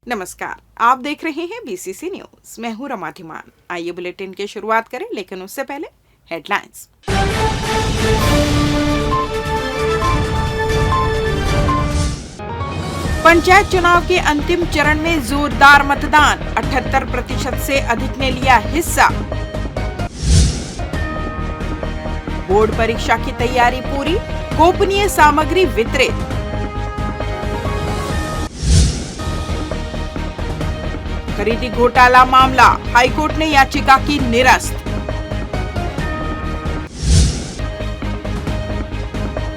नमस्कार, आप देख रहे हैं बीसीसी न्यूज। मैं हूं रमा धीमान। आइए बुलेटिन की शुरुआत करें, लेकिन उससे पहले हेडलाइंस। पंचायत चुनाव के अंतिम चरण में जोरदार मतदान, 78% से अधिक ने लिया हिस्सा। बोर्ड परीक्षा की तैयारी पूरी, गोपनीय सामग्री वितरित। खरीदी घोटाला मामला, हाईकोर्ट ने याचिका की निरस्त।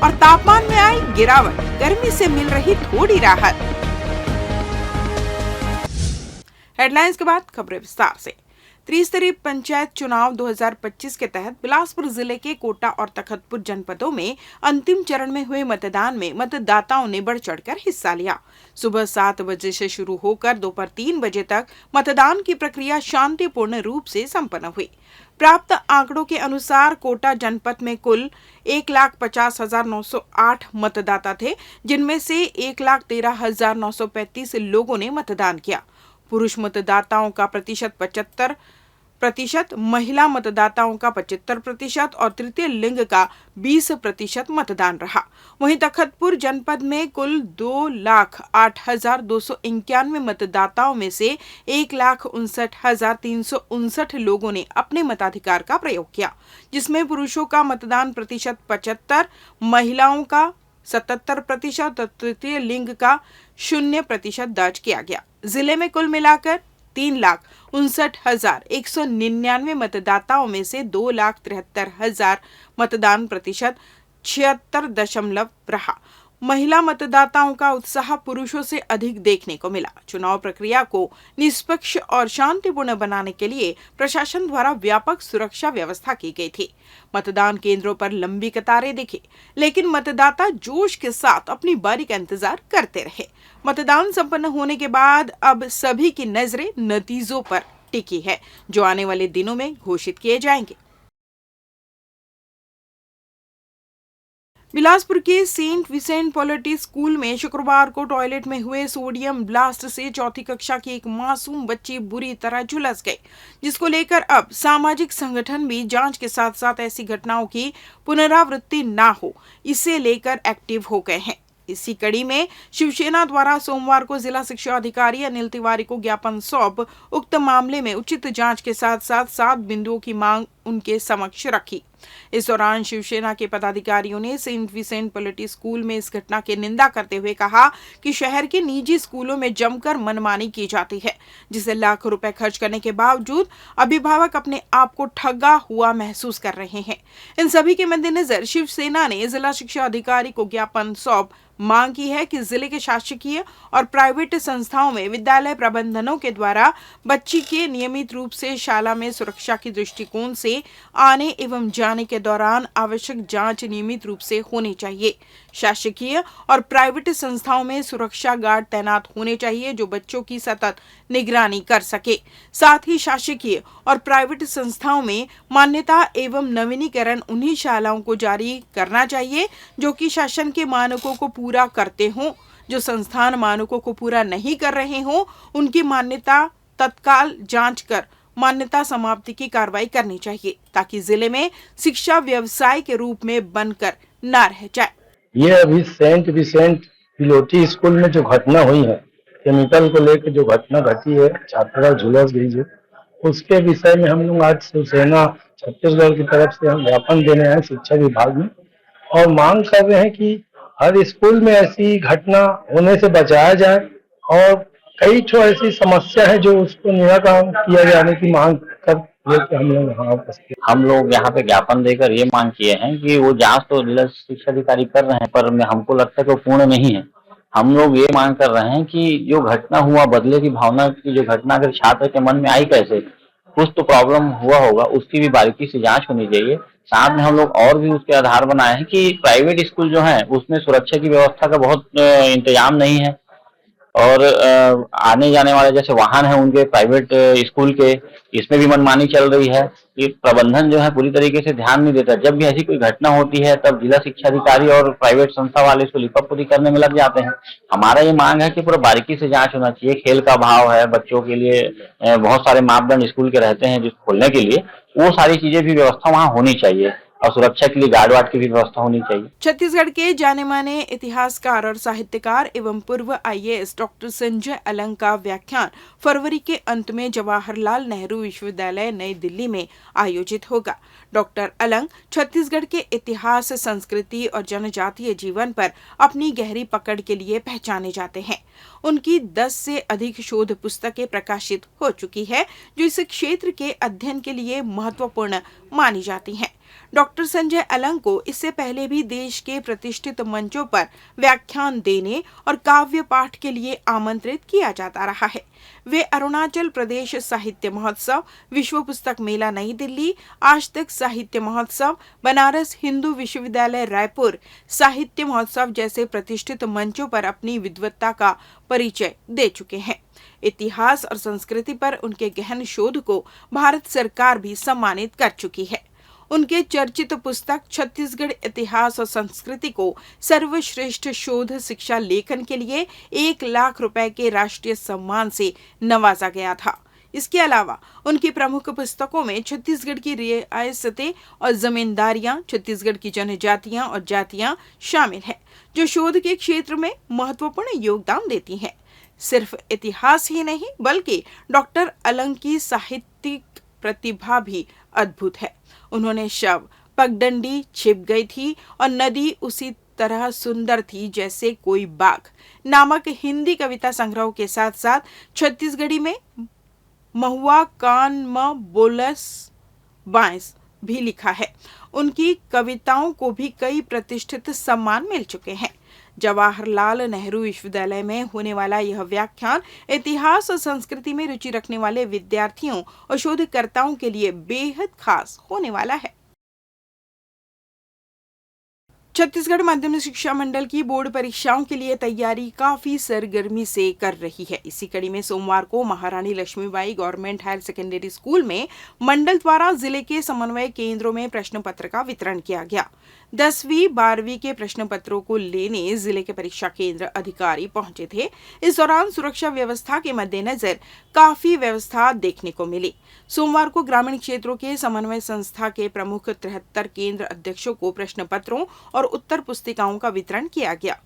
और तापमान में आई गिरावट, गर्मी से मिल रही थोड़ी राहत। हेडलाइंस के बाद खबरें विस्तार से। त्रिस्तरीय पंचायत चुनाव 2025 के तहत बिलासपुर जिले के कोटा और तखतपुर जनपदों में अंतिम चरण में हुए मतदान में मतदाताओं ने बढ़ चढ़कर हिस्सा लिया। सुबह 7 बजे से शुरू होकर दोपहर 3 बजे तक मतदान की प्रक्रिया शांतिपूर्ण रूप से संपन्न हुई। प्राप्त आंकड़ों के अनुसार कोटा जनपद में कुल 1,50,908 मतदाता थे, जिनमें से 1,13,935 लोगों ने मतदान किया। पुरुष मतदाताओं का प्रतिशत 75%, महिला मतदाताओं का 75% और तृतीय लिंग का 20% मतदान रहा। वहीं तखतपुर जनपद में कुल 2,08,291 मतदाताओं में से 1,59,359 लोगों ने अपने मताधिकार का प्रयोग किया, जिसमें पुरुषों का मतदान प्रतिशत 75%, महिलाओं का 77% और तृतीय लिंग का 0% दर्ज किया गया। जिले में कुल मिलाकर 3,59,199 मतदाताओं में से 2,73,000 मतदान प्रतिशत 76% रहा। महिला मतदाताओं का उत्साह पुरुषों से अधिक देखने को मिला। चुनाव प्रक्रिया को निष्पक्ष और शांतिपूर्ण बनाने के लिए प्रशासन द्वारा व्यापक सुरक्षा व्यवस्था की गई थी। मतदान केंद्रों पर लंबी कतारें दिखी, लेकिन मतदाता जोश के साथ अपनी बारी का इंतजार करते रहे। मतदान संपन्न होने के बाद अब सभी की नजरें नतीजों पर टिकी है, जो आने वाले दिनों में घोषित किए जाएंगे। बिलासपुर के सेंट विसेंट पॉलिटी स्कूल में शुक्रवार को टॉयलेट में हुए सोडियम ब्लास्ट से चौथी कक्षा की एक मासूम बच्ची बुरी तरह झुलस गई, जिसको लेकर अब सामाजिक संगठन भी जांच के साथ साथ ऐसी घटनाओं की पुनरावृत्ति ना हो, इसे लेकर एक्टिव हो गए हैं। इसी कड़ी में शिवसेना द्वारा सोमवार को जिला शिक्षा अधिकारी अनिल तिवारी को ज्ञापन सौंप उक्त मामले में उचित जांच के साथ साथ 7 बिंदुओं की मांग उनके समक्ष रखी। इस दौरान शिवसेना के पदाधिकारियों ने सेंट विसेंट पॉलिटी स्कूल में इस घटना की निंदा करते हुए कहा कि शहर के निजी स्कूलों में जमकर मनमानी की जाती है, जिसे लाखों रुपए खर्च करने के बावजूद अभिभावक अपने आप को ठगा हुआ महसूस कर रहे हैं। इन सभी के मद्देनजर शिवसेना ने जिला शिक्षा अधिकारी को ज्ञापन सौंप मांग की है कि जिले के शासकीय और प्राइवेट संस्थाओं में विद्यालय प्रबंधनों के द्वारा बच्ची के नियमित रूप से शाला में सुरक्षा के दृष्टिकोण से आने एवं जाने के दौरान आवश्यक जांच नियमित रूप से होनी चाहिए। शासकीय और प्राइवेट संस्थाओं में सुरक्षा गार्ड तैनात होने चाहिए, जो बच्चों की सतत निगरानी कर सके। साथ ही शासकीय और प्राइवेट संस्थाओं में मान्यता एवं नवीनीकरण उन्हीं शालाओं को जारी करना चाहिए जो कि शासन के मानकों को पूरा करते हों। जो संस्थान मानकों को पूरा नहीं कर रहे हों, उनकी मान्यता तत्काल जांच कर मान्यता समाप्ति की कार्रवाई करनी चाहिए, ताकि जिले में शिक्षा व्यवसाय के रूप में बनकर न रह जाए। ये अभी सेंट विसेंट पिलोटी स्कूल में जो घटना हुई है, केमिकल को लेकर जो घटना घटी है, छात्रा झुलस गई है, उसके विषय में हम लोग आज शिवसेना छत्तीसगढ़ की तरफ से हम ज्ञापन देने आए शिक्षा विभाग में और मांग कर रहे हैं कि हर स्कूल में ऐसी घटना होने से बचाया जाए और कई ठो ऐसी समस्या है जो उसको निराकरण किया जाने की मांग कर हम लोग यहाँ पे ज्ञापन देकर ये मांग किए हैं कि वो जांच तो जिला शिक्षा अधिकारी कर रहे हैं, पर हमको लगता है कि वो पूर्ण नहीं है। हम लोग ये मांग कर रहे हैं कि जो घटना हुआ, बदले की भावना की जो घटना अगर छात्र के मन में आई कैसे, कुछ तो प्रॉब्लम हुआ होगा, उसकी भी बारीकी से जांच होनी चाहिए। साथ में हम लोग और भी उसके आधार बनाए हैं कि प्राइवेट स्कूल जो है उसमें सुरक्षा की व्यवस्था का बहुत इंतजाम नहीं है। और आने जाने वाले जैसे वाहन है उनके प्राइवेट स्कूल के, इसमें भी मनमानी चल रही है। ये प्रबंधन जो है पूरी तरीके से ध्यान नहीं देता। जब भी ऐसी कोई घटना होती है तब जिला शिक्षा अधिकारी और प्राइवेट संस्था वाले इसको लिपापोती करने में लग जाते हैं। हमारा ये मांग है कि पूरा बारीकी से जांच होना चाहिए। खेल का भाव है, बच्चों के लिए बहुत सारे मापदंड स्कूल के रहते हैं जिस खोलने के लिए, वो सारी चीजें भी व्यवस्था वहाँ होनी चाहिए और सुरक्षा के लिए गार्ड वार्ड की भी व्यवस्था होनी चाहिए। छत्तीसगढ़ के जाने माने इतिहासकार और साहित्यकार एवं पूर्व आईएएस डॉक्टर संजय अलंग का व्याख्यान फरवरी के अंत में जवाहरलाल नेहरू विश्वविद्यालय नई दिल्ली में आयोजित होगा। डॉक्टर अलंग छत्तीसगढ़ के इतिहास, संस्कृति और जनजातीय जीवन पर अपनी गहरी पकड़ के लिए पहचाने जाते हैं। उनकी 10 से अधिक शोध पुस्तकें प्रकाशित हो चुकी है, जो इस क्षेत्र के अध्ययन के लिए महत्वपूर्ण मानी जाती हैं। डॉक्टर संजय अलंग को इससे पहले भी देश के प्रतिष्ठित मंचों पर व्याख्यान देने और काव्य पाठ के लिए आमंत्रित किया जाता रहा है। वे अरुणाचल प्रदेश साहित्य महोत्सव, विश्व पुस्तक मेला नई दिल्ली, आज तक साहित्य महोत्सव, बनारस हिंदू विश्वविद्यालय रायपुर साहित्य महोत्सव जैसे प्रतिष्ठित मंचों पर अपनी विद्वत्ता का परिचय दे चुके हैं। इतिहास और संस्कृति पर उनके गहन शोध को भारत सरकार भी सम्मानित कर चुकी है। उनके चर्चित पुस्तक छत्तीसगढ़ इतिहास और संस्कृति को सर्वश्रेष्ठ शोध शिक्षा लेखन के लिए 1 लाख रुपए के राष्ट्रीय सम्मान से नवाजा गया था। इसके अलावा उनकी प्रमुख पुस्तकों में छत्तीसगढ़ की रियासतें और जमींदारियां, छत्तीसगढ़ की जनजातियां और जातियां शामिल हैं, जो शोध के क्षेत्र में महत्वपूर्ण योगदान देती हैं। सिर्फ इतिहास ही नहीं बल्कि डॉक्टर अलंग की साहित्यिक प्रतिभा भी अद्भुत है। उन्होंने शव, पगडंडी छिप गई थी और नदी उसी तरह सुंदर थी जैसे कोई बाघ नामक हिंदी कविता संग्रह के साथ साथ छत्तीसगढ़ी में महुआ कान म बोलस बांस भी लिखा है। उनकी कविताओं को भी कई प्रतिष्ठित सम्मान मिल चुके हैं। जवाहरलाल नेहरू विश्वविद्यालय में होने वाला यह व्याख्यान इतिहास और संस्कृति में रुचि रखने वाले विद्यार्थियों और शोधकर्ताओं के लिए बेहद खास होने वाला है। छत्तीसगढ़ माध्यमिक शिक्षा मंडल की बोर्ड परीक्षाओं के लिए तैयारी काफी सरगर्मी से कर रही है। इसी कड़ी में सोमवार को Maharani Laxmibai government higher secondary school में मंडल द्वारा जिले के समन्वय केंद्रों में प्रश्न पत्र का वितरण किया गया। 10वीं 12वीं के प्रश्न पत्रों को लेने जिले के परीक्षा केंद्र अधिकारी पहुंचे थे। इस दौरान सुरक्षा व्यवस्था के मद्देनजर काफी व्यवस्था देखने को मिली। सोमवार को ग्रामीण क्षेत्रों के समन्वय संस्था के प्रमुख 73 केंद्र अध्यक्षों को प्रश्न पत्रों और उत्तर पुस्तिकाओं का वितरण किया गया,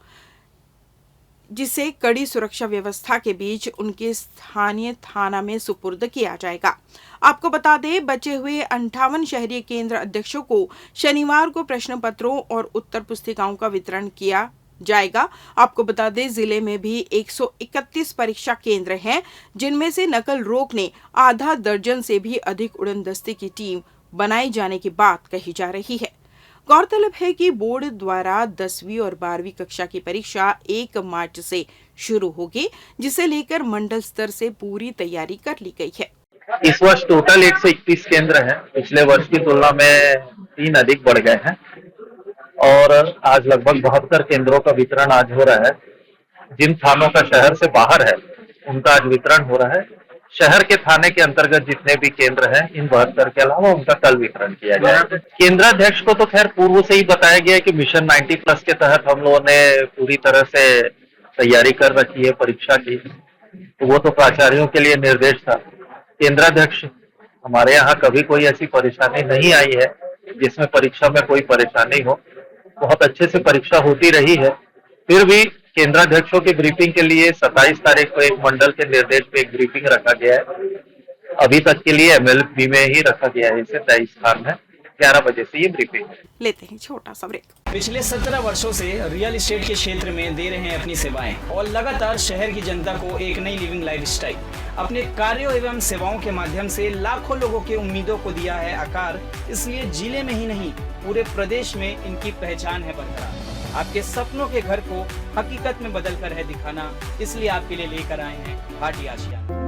जिसे कड़ी सुरक्षा व्यवस्था के बीच उनके स्थानीय थाना में सुपुर्द किया जाएगा। आपको बता दें, बचे हुए 58 शहरी केंद्र अध्यक्षों को शनिवार को प्रश्न पत्रों और उत्तर पुस्तिकाओं का वितरण किया जाएगा। आपको बता दें, जिले में भी 131 परीक्षा केंद्र हैं, जिनमें से नकल रोकने आधा दर्जन से भी अधिक उड़नदस्ते की टीम बनाए जाने की बात कही जा रही है। गौरतलब है कि बोर्ड द्वारा 10वीं और 12वीं कक्षा की परीक्षा 1 मार्च से शुरू होगी, जिसे लेकर मंडल स्तर से पूरी तैयारी कर ली गई है। इस वर्ष टोटल 121 केंद्र हैं। पिछले वर्ष की तुलना में 3 अधिक बढ़ गए हैं और आज लगभग 72 केंद्रों का वितरण आज हो रहा है। जिन थानों का शहर से बाहर है उनका आज वितरण हो रहा है। शहर के थाने के अंतर्गत जितने भी केंद्र हैं, इन 72 के अलावा उनका कल वितरण किया जाएगा। केंद्राध्यक्ष को तो खैर पूर्व से ही बताया गया है कि मिशन 90+ के तहत हम लोगों ने पूरी तरह से तैयारी कर रखी है परीक्षा की, तो वो तो प्राचार्यों के लिए निर्देश था। केंद्राध्यक्ष, हमारे यहाँ कभी कोई ऐसी परेशानी नहीं आई है जिसमें परीक्षा में कोई परेशानी हो। बहुत अच्छे से परीक्षा होती रही है। फिर भी केंद्राध्यक्षों की ब्रीफिंग के लिए 27 तारीख को एक मंडल के निर्देश पे एक ब्रीफिंग रखा गया है। अभी तक के लिए MLB में ही रखा गया है। इसे 23 स्थान में 11 बजे से ये ब्रीफिंग है। लेते हैं छोटा सा ब्रेक। पिछले 17 वर्षों से रियल एस्टेट के क्षेत्र में दे रहे हैं अपनी सेवाएं और लगातार शहर की जनता को एक नई लिविंग लाइफस्टाइल। अपने कार्यों एवं सेवाओं के माध्यम से लाखों लोगों की उम्मीदों को दिया है आकार। इसलिए जिले में ही नहीं पूरे प्रदेश में इनकी पहचान है बरकरार। आपके सपनों के घर को हकीकत में बदल कर है दिखाना, इसलिए आपके लिए लेकर आए हैं भाटी आशिया।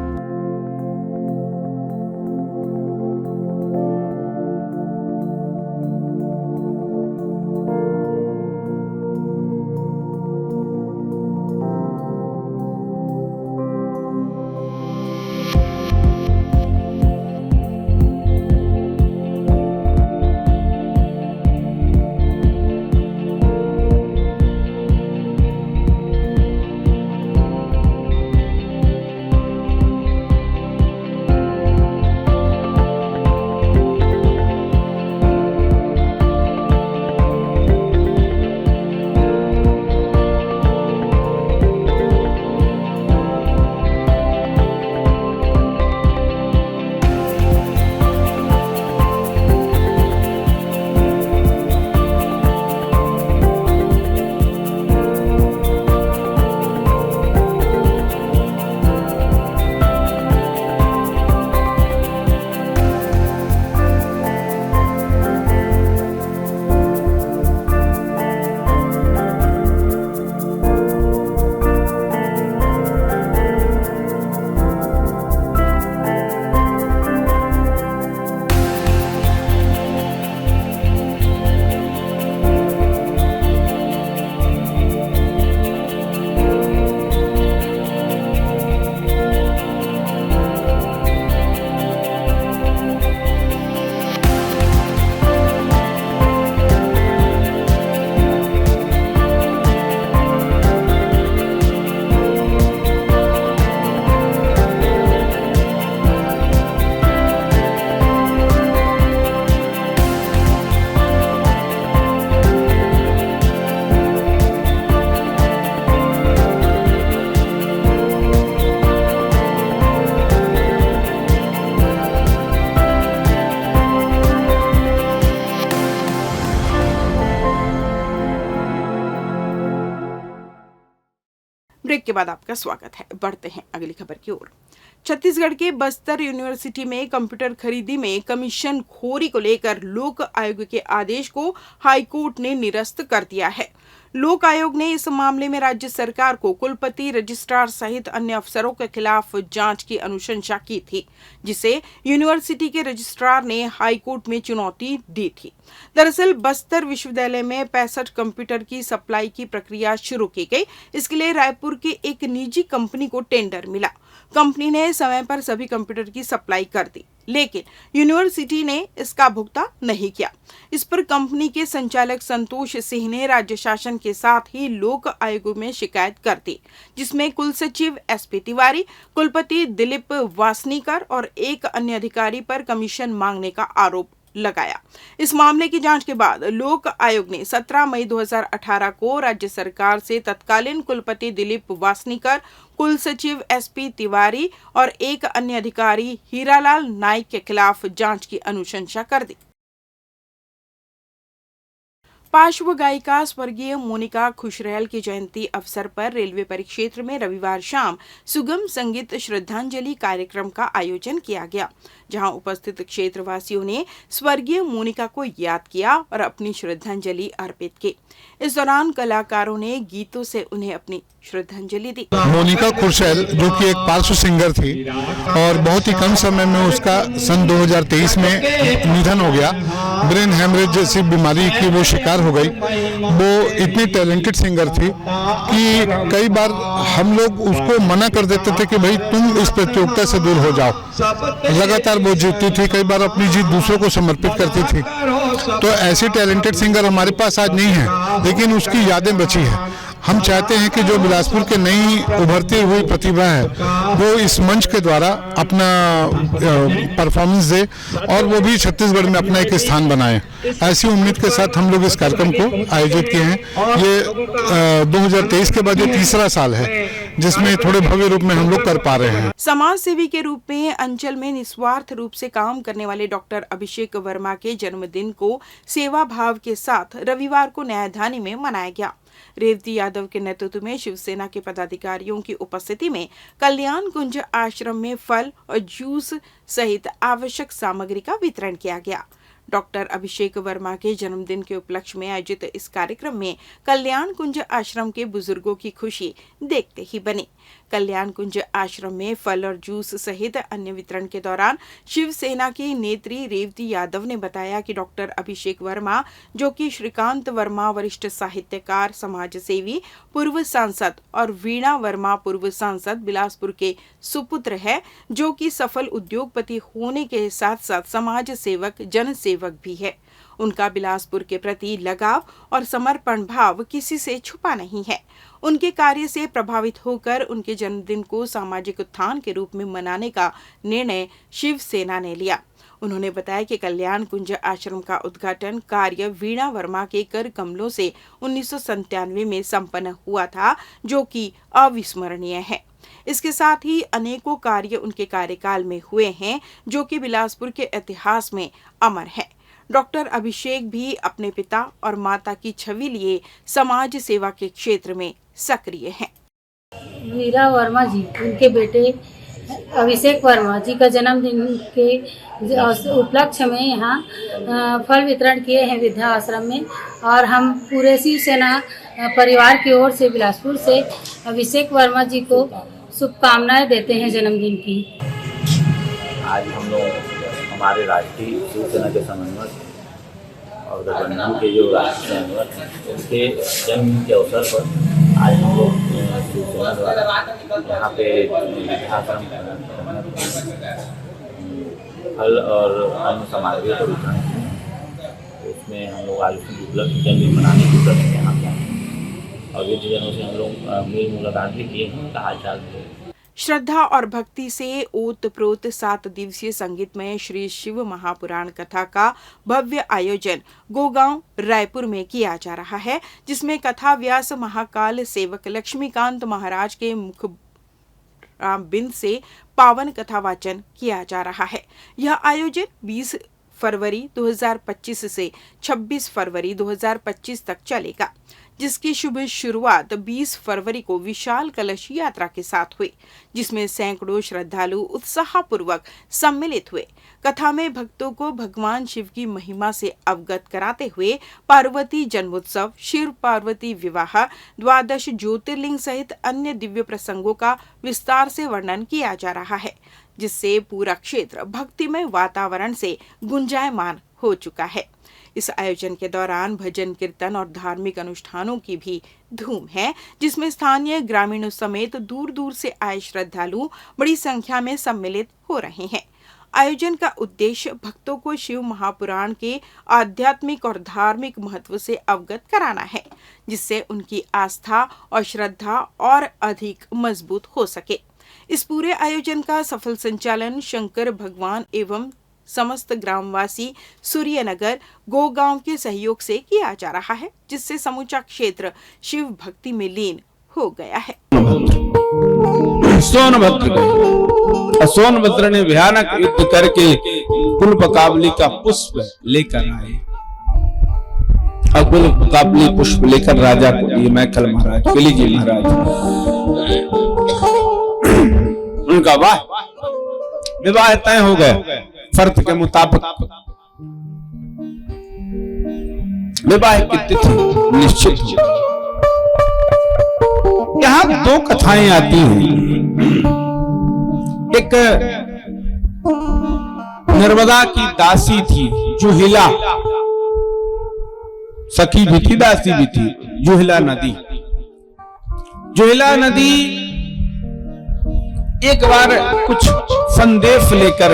के बाद आपका स्वागत है। बढ़ते हैं अगली खबर की ओर। छत्तीसगढ़ के बस्तर यूनिवर्सिटी में कंप्यूटर खरीदी में कमीशन खोरी को लेकर लोक आयोग के आदेश को हाईकोर्ट ने निरस्त कर दिया है। लोक आयोग ने इस मामले में राज्य सरकार को कुलपति, रजिस्ट्रार सहित अन्य अफसरों के खिलाफ जांच की अनुशंसा की थी, जिसे यूनिवर्सिटी के रजिस्ट्रार ने हाईकोर्ट में चुनौती दी थी। दरअसल बस्तर विश्वविद्यालय में 65 कंप्यूटर की सप्लाई की प्रक्रिया शुरू की गई। इसके लिए रायपुर के एक निजी कंपनी को टेंडर मिला। कंपनी ने समय पर सभी कंप्यूटर की सप्लाई कर दी, लेकिन यूनिवर्सिटी ने इसका भुगतान नहीं किया। इस पर कंपनी के संचालक संतोष सिंह ने राज्य शासन के साथ ही लोक आयोग में शिकायत कर दी, जिसमें कुलसचिव एसपी तिवारी, कुलपति दिलीप वासनीकर और एक अन्य अधिकारी पर कमीशन मांगने का आरोप लगाया। इस मामले की जांच के बाद लोक आयोग ने 17 मई 2018 को राज्य सरकार से तत्कालीन कुलपति दिलीप वासनीकर, कुलसचिव एसपी तिवारी और एक अन्य अधिकारी हीरालाल नाइक के खिलाफ जांच की अनुशंसा कर दी। पार्श्व गायिका स्वर्गीय मोनिका खुशरहल की जयंती अवसर पर रेलवे परिक्षेत्र में रविवार शाम सुगम संगीत श्रद्धांजलि कार्यक्रम का आयोजन किया गया, जहां उपस्थित क्षेत्रवासियों ने स्वर्गीय मोनिका को याद किया और अपनी श्रद्धांजलि अर्पित की। इस दौरान कलाकारों ने गीतों से उन्हें अपनी श्रद्धांजलि दी। मोनिका खुशरहल जो कि एक पार्श्व सिंगर थी और बहुत ही कम समय में उसका सन 2023 में निधन हो गया। ब्रेन हेमरेज जैसी बीमारी की वो शिकार हो गई। वो इतनी टैलेंटेड सिंगर थी कि कई बार हम लोग उसको मना कर देते थे कि भाई तुम इस प्रतियोगिता से दूर हो जाओ। लगातार वो जीतती थी, कई बार अपनी जीत दूसरों को समर्पित करती थी। तो ऐसी टैलेंटेड सिंगर हमारे पास आज नहीं है, लेकिन उसकी यादें बची है। हम चाहते हैं कि जो बिलासपुर के नई उभरती हुई प्रतिभा है वो इस मंच के द्वारा अपना परफॉर्मेंस दे और वो भी छत्तीसगढ़ में अपना एक स्थान बनाए। ऐसी उम्मीद के साथ हम लोग इस कार्यक्रम को आयोजित किए हैं। ये 2023 के बाद ये तीसरा साल है जिसमें थोड़े भव्य रूप में हम लोग कर पा रहे हैं। समाज सेवी के रूप में अंचल में निस्वार्थ रूप से काम करने वाले डॉक्टर अभिषेक वर्मा के जन्मदिन को सेवा भाव के साथ रविवार को न्यायधानी में मनाया गया। रेवती यादव के नेतृत्व में शिवसेना के पदाधिकारियों की उपस्थिति में कल्याण कुंज आश्रम में फल और जूस सहित आवश्यक सामग्री का वितरण किया गया। डॉक्टर अभिषेक वर्मा के जन्मदिन के उपलक्ष्य में आयोजित इस कार्यक्रम में कल्याण कुंज आश्रम के बुजुर्गों की खुशी देखते ही बनी। कल्याण कुंज आश्रम में फल और जूस सहित अन्य वितरण के दौरान शिवसेना की नेत्री रेवती यादव ने बताया कि डॉक्टर अभिषेक वर्मा, जो कि श्रीकांत वर्मा वरिष्ठ साहित्यकार, समाज सेवी, पूर्व सांसद और वीणा वर्मा पूर्व सांसद बिलासपुर के सुपुत्र है, जो कि सफल उद्योगपति होने के साथ साथ समाज सेवक, जन सेवक भी है। उनका बिलासपुर के प्रति लगाव और समर्पण भाव किसी से छुपा नहीं है। उनके कार्य से प्रभावित होकर उनके जन्मदिन को सामाजिक उत्थान के रूप में मनाने का निर्णय शिवसेना ने लिया। उन्होंने बताया कि कल्याण कुंज आश्रम का उद्घाटन कार्य वीणा वर्मा के कर कमलों से 1997 में संपन्न हुआ था, जो कि अविस्मरणीय है। इसके साथ ही अनेकों कार्य उनके कार्यकाल में हुए हैं, जो कि बिलासपुर के इतिहास में अमर है। डॉक्टर अभिषेक भी अपने पिता और माता की छवि लिए समाज सेवा के क्षेत्र में सक्रिय हैं। वीरा वर्मा जी, उनके बेटे अभिषेक वर्मा जी का जन्मदिन के उपलक्ष्य में यहाँ फल वितरण किए हैं विद्या आश्रम में, और हम पूरे शिवसेना परिवार की ओर से बिलासपुर से अभिषेक वर्मा जी को शुभकामनाएं देते हैं जन्मदिन की। आज हम लोग हमारे राष्ट्रीय शिवसेना के समन्वयक और गठबंधन के जो राष्ट्रीय समन्वयक हैं, उनके जन्मदिन के अवसर पर आज हम लोग शिवसेना द्वारा यहाँ पे वृद्धाश्रम फल और अन्य सामग्री का वितरण किए। उसमें हम लोग आज जन्मदिन मनाने की उपलक्ष्य यहाँ पे आए और वृद्धजनों से हम लोग मेल मुलाकात भी किए हैं, उनका हालचाल भी। श्रद्धा और भक्ति से ओतप्रोत 7 दिवसीय संगीतमय श्री शिव महापुराण कथा का भव्य आयोजन गोगांव रायपुर में किया जा रहा है, जिसमें कथा व्यास महाकाल सेवक लक्ष्मीकांत महाराज के मुख बिंद से पावन कथा वाचन किया जा रहा है। यह आयोजन 20 फरवरी 2025 से 26 फरवरी 2025 तक चलेगा, जिसकी शुभ शुरुआत 20 फरवरी को विशाल कलश यात्रा के साथ हुई, जिसमें सैकड़ों श्रद्धालु उत्साहपूर्वक सम्मिलित हुए। कथा में भक्तों को भगवान शिव की महिमा से अवगत कराते हुए पार्वती जन्मोत्सव, शिव पार्वती विवाह, द्वादश ज्योतिर्लिंग सहित अन्य दिव्य प्रसंगों का विस्तार से वर्णन किया जा रहा है, जिससे पूरा क्षेत्र भक्तिमय वातावरण से गुंजायमान हो चुका है। इस आयोजन के दौरान भजन कीर्तन और धार्मिक अनुष्ठानों की भी धूम है, जिसमें स्थानीय ग्रामीणों समेत दूर दूर से आए श्रद्धालु बड़ी संख्या में सम्मिलित हो रहे हैं। आयोजन का उद्देश्य भक्तों को शिव महापुराण के आध्यात्मिक और धार्मिक महत्व से अवगत कराना है, जिससे उनकी आस्था और श्रद्धा और अधिक मजबूत हो सके। इस पूरे आयोजन का सफल संचालन शंकर भगवान एवं समस्त ग्रामवासी सूर्यनगर गोगांव के सहयोग से किया जा रहा है, जिससे समूचा क्षेत्र शिव भक्ति में लीन हो गया है। सोनभद्र ने भयानक युद्ध करके कुलपकावली का पुष्प लेकर आए और कुलपकावली पुष्प लेकर राजा को दिए। मैखल महाराज, किलीजी महाराज, उनका विवाह तय हो गया। शर्त के मुताबिक विवाह की तिथि निश्चित हो। यहाँ दो कथाएं आती हैं। एक नर्मदा की दासी थी जुहिला, सखी भी थी दासी भी थी। जुहिला नदी, जुहिला नदी एक बार कुछ संदेश लेकर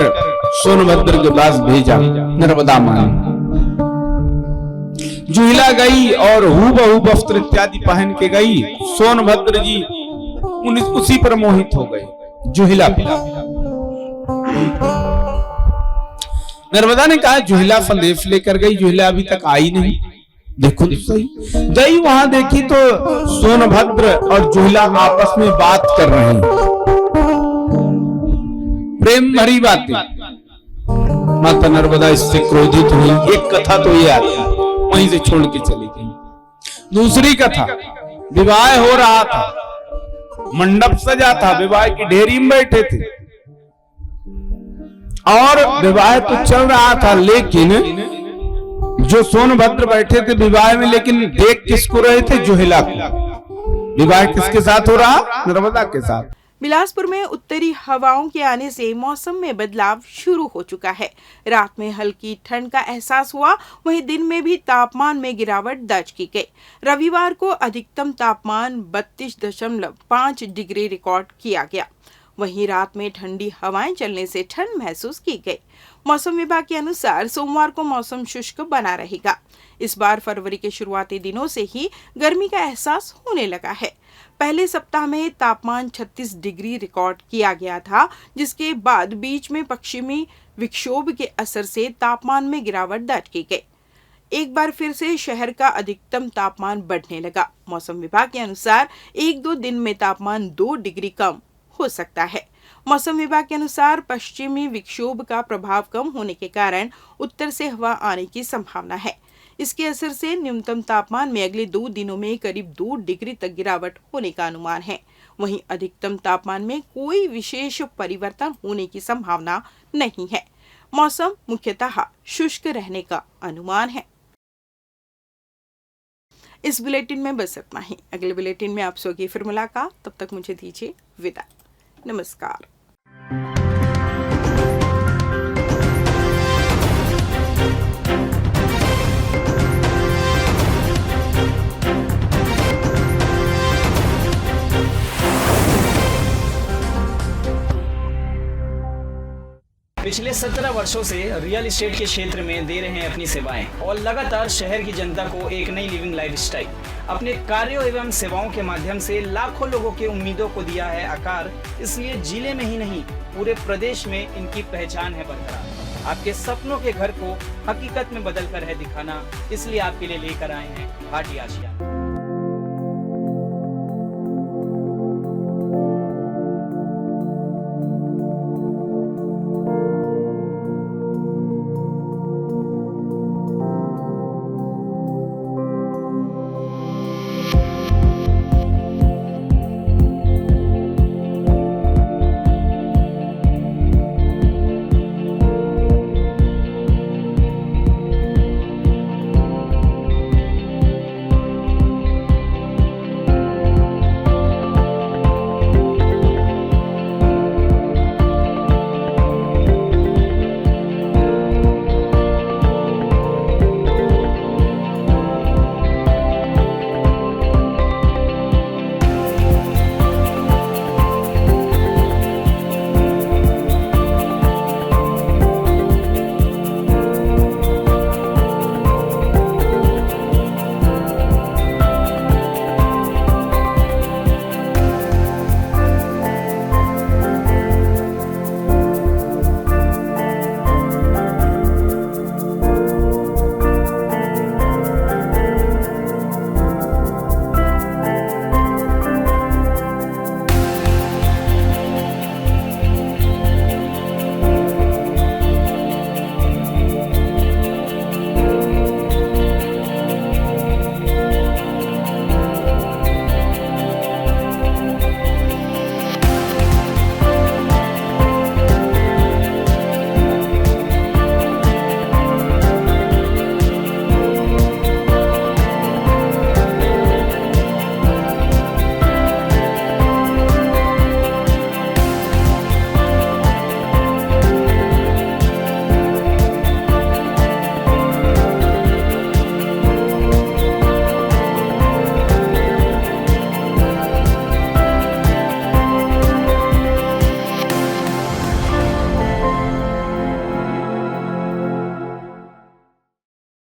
सोनभद्र के पास भेजा। नर्मदा मां जुहिला गई और हूबहू वस्त्र इत्यादि पहन के गई। सोनभद्र जी उसी पर मोहित हो गए। जुहिला नर्मदा ने कहा जुहिला संदेश लेकर गई, जुहिला अभी तक आई नहीं। देखो तो सही, गई वहां देखी तो सोनभद्र और जुहिला आपस में बात कर रहे हैं, प्रेम भरी बातें। माता नर्मदा इससे क्रोधित हुई। एक कथा तो ये आती, वहीं से छोड़ के चली गई। दूसरी कथा, विवाह हो रहा था, मंडप सजा था, विवाह की ढेरी में बैठे थे और विवाह तो चल रहा था, लेकिन जो सोनभद्र बैठे थे विवाह में, लेकिन देख किसको रहे थे? जुहिला को। विवाह किसके साथ हो रहा? नर्मदा के साथ। बिलासपुर में उत्तरी हवाओं के आने से मौसम में बदलाव शुरू हो चुका है। रात में हल्की ठंड का एहसास हुआ, वहीं दिन में भी तापमान में गिरावट दर्ज की गई। रविवार को अधिकतम तापमान 32.5 डिग्री रिकॉर्ड किया गया। वहीं रात में ठंडी हवाएं चलने से ठंड महसूस की गई। मौसम विभाग के अनुसार सोमवार को मौसम शुष्क बना रहेगा। इस बार फरवरी के शुरुआती दिनों से ही गर्मी का एहसास होने लगा है। पहले सप्ताह में तापमान 36 डिग्री रिकॉर्ड किया गया था, जिसके बाद बीच में पश्चिमी विक्षोभ के असर से तापमान में गिरावट दर्ज की गई। एक बार फिर से शहर का अधिकतम तापमान बढ़ने लगा। मौसम विभाग के अनुसार 1-2 दिन में तापमान 2 डिग्री कम हो सकता है। मौसम विभाग के अनुसार पश्चिमी विक्षोभ का प्रभाव कम होने के कारण उत्तर से हवा आने की संभावना है। इसके असर से न्यूनतम तापमान में अगले 2 दिनों में करीब 2 डिग्री तक गिरावट होने का अनुमान है। वहीं अधिकतम तापमान में कोई विशेष परिवर्तन होने की संभावना नहीं है। मौसम मुख्यतः शुष्क रहने का अनुमान है। इस बुलेटिन में बस इतना ही। अगले बुलेटिन में आप सबकी फिर मुलाकात, तब तक मुझे दीजिए विदा। नमस्कार। पिछले 17 वर्षों से रियल एस्टेट के क्षेत्र में दे रहे हैं अपनी सेवाएं और लगातार शहर की जनता को एक नई लिविंग लाइफस्टाइल। अपने कार्यों एवं सेवाओं के माध्यम से लाखों लोगों की उम्मीदों को दिया है आकार। इसलिए जिले में ही नहीं, पूरे प्रदेश में इनकी पहचान है बरकरार। आपके सपनों के घर को हकीकत में बदल कर है दिखाना, इसलिए आपके लिए लेकर आए हैं भाटी आशिया।